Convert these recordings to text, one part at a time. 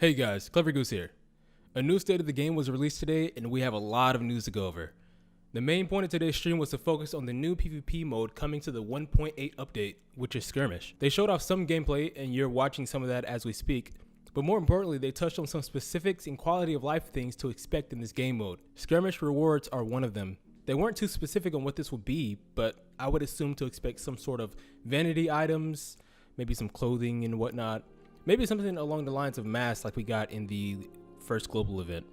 Hey guys, Clever Goose here. A new state of the game was released today, and we have a lot of news to go over. The main point of today's stream was to focus on the new PvP mode coming to the 1.8 update, which is Skirmish. They showed off some gameplay, and you're watching some of that as we speak, but more importantly, they touched on some specifics and quality of life things to expect in this game mode. Skirmish rewards are one of them. They weren't too specific on what this would be, but I would assume to expect some sort of vanity items, maybe some clothing and whatnot. Maybe something along the lines of masks like we got in the first global event.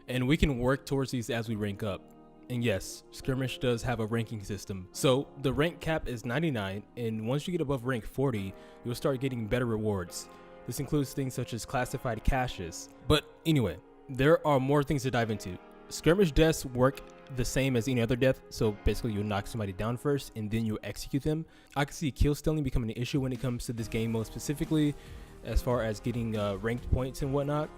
And we can work towards these as we rank up. And yes, Skirmish does have a ranking system. So the rank cap is 99, and once you get above rank 40, you'll start getting better rewards. This includes things such as classified caches. But anyway, there are more things to dive into. Skirmish deaths work the same as any other death, so basically you'll knock somebody down first and then you'll execute them. I can see kill stealing becoming an issue when it comes to this game mode specifically, as far as getting ranked points and whatnot,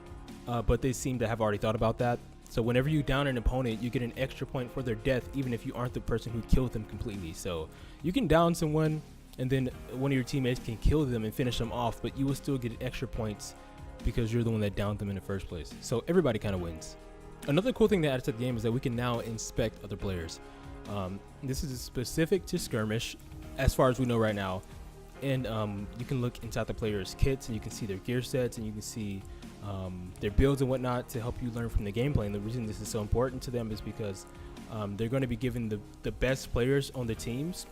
but they seem to have already thought about that. So whenever you down an opponent, you get an extra point for their death, even if you aren't the person who killed them completely. So you can down someone and then one of your teammates can kill them and finish them off, but you will still get extra points because you're the one that downed them in the first place. So everybody kind of wins. Another cool thing that added to the game is that we can now inspect other players. This is specific to Skirmish as far as we know right now. And you can look inside the players' kits and you can see their gear sets and you can see their builds and whatnot to help you learn from the gameplay. And the reason this is so important to them is because they're going to be given the best players on the teams.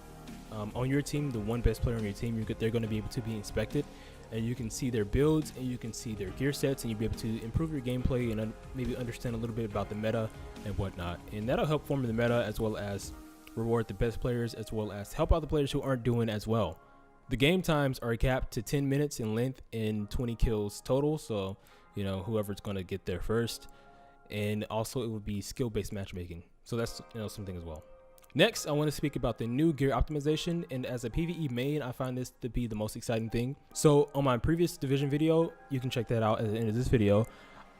On your team, the one best player on your team, they're going to be able to be inspected. And you can see their builds and you can see their gear sets and you'll be able to improve your gameplay and maybe understand a little bit about the meta and whatnot. And that'll help form the meta as well as reward the best players as well as help out the players who aren't doing as well. The game times are capped to 10 minutes in length and 20 kills total. So, whoever's going to get there first. And also it would be skill-based matchmaking. So that's, something as well. Next, I want to speak about the new gear optimization. And as a PvE main, I find this to be the most exciting thing. So on my previous division video, you can check that out at the end of this video.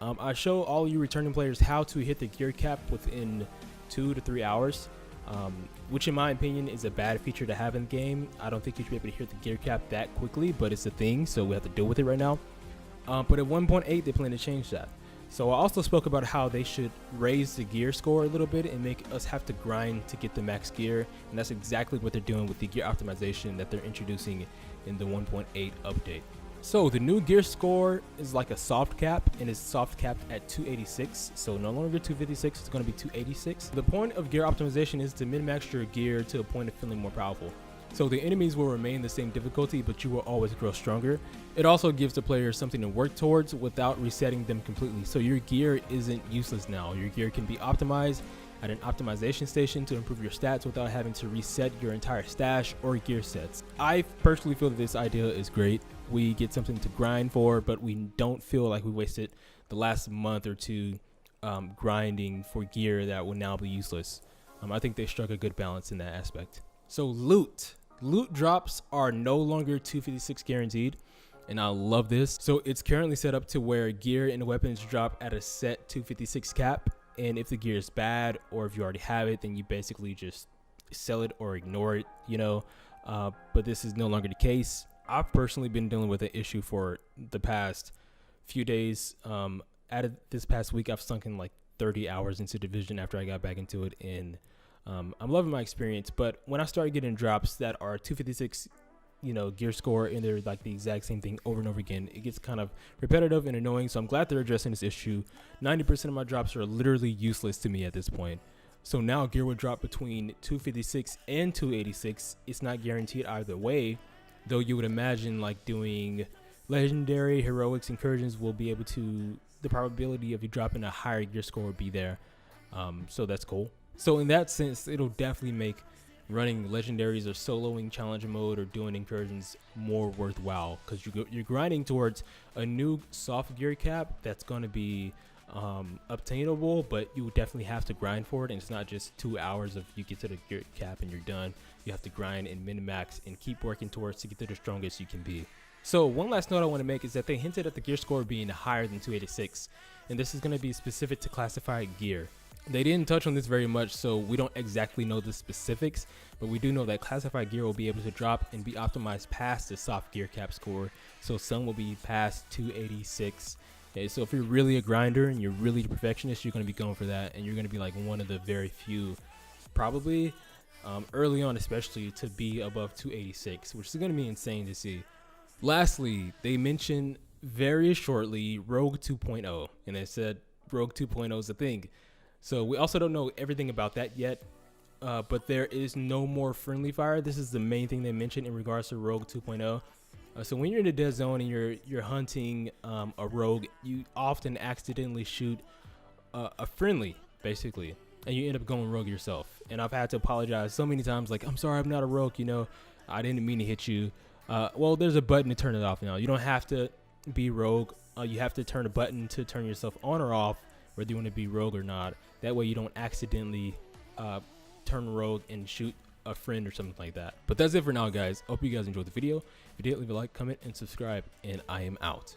I show all you returning players how to hit the gear cap within 2 to 3 hours. Which in my opinion is a bad feature to have in the game. I don't think you should be able to hit the gear cap that quickly, but it's a thing, so we have to deal with it right now. But at 1.8 they plan to change that. So I also spoke about how they should raise the gear score a little bit and make us have to grind to get the max gear, and that's exactly what they're doing with the gear optimization that they're introducing in the 1.8 update. So the new gear score is like a soft cap, and it's soft capped at 286. So no longer 256, it's going to be 286. The point of gear optimization is to min-max your gear to a point of feeling more powerful. So the enemies will remain the same difficulty, but you will always grow stronger. It also gives the players something to work towards without resetting them completely. So your gear isn't useless now. Your gear can be optimized at an optimization station to improve your stats without having to reset your entire stash or gear sets. I personally feel that this idea is great. We get something to grind for, but we don't feel like we wasted the last month or two grinding for gear that will now be useless. I think they struck a good balance in that aspect. So loot drops are no longer 256 guaranteed, and I love this. So it's currently set up to where gear and weapons drop at a set 256 cap, and if the gear is bad or if you already have it, then you basically just sell it or ignore it, but this is no longer the case. I've personally been dealing with an issue for the past few days. Out of this past week, I've sunk in like 30 hours into Division after I got back into it, and I'm loving my experience. But when I started getting drops that are 256, gear score, and they're like the exact same thing over and over again, it gets kind of repetitive and annoying. So I'm glad they're addressing this issue. 90% of my drops are literally useless to me at this point. So now gear would drop between 256 and 286. It's not guaranteed either way, though you would imagine like doing legendary, heroics, incursions will be able to, the probability of you dropping a higher gear score would be there. So that's cool. So in that sense, it'll definitely make running legendaries or soloing challenge mode or doing incursions more worthwhile, because you're grinding towards a new soft gear cap that's going to be obtainable, but you would definitely have to grind for it. And it's not just 2 hours of you get to the gear cap and you're done. You have to grind and min-max and keep working towards to get to the strongest you can be. So one last note I want to make is that they hinted at the gear score being higher than 286, and this is going to be specific to classified gear. They didn't touch on this very much, so we don't exactly know the specifics, but we do know that classified gear will be able to drop and be optimized past the soft gear cap score. So some will be past 286 Okay, so if you're really a grinder and you're really a perfectionist, you're going to be going for that, and you're going to be like one of the very few, probably early on especially, to be above 286, which is going to be insane to see. Lastly, they mentioned very shortly Rogue 2.0, and they said Rogue 2.0 is a thing. So we also don't know everything about that yet, but there is no more friendly fire. This is the main thing they mentioned in regards to Rogue 2.0. So when you're in the dead zone and you're hunting a rogue, you often accidentally shoot a friendly, basically, and you end up going rogue yourself. And I've had to apologize so many times, like, I'm sorry, I'm not a rogue, you know, I didn't mean to hit you. Well, there's a button to turn it off now. You don't have to be rogue. You have to turn a button to turn yourself on or off, whether you want to be rogue or not. That way you don't accidentally turn rogue and shoot a friend or something like that. But that's it for now, guys. Hope you guys enjoyed the video. If you did, leave a like, comment, and subscribe, and I am out.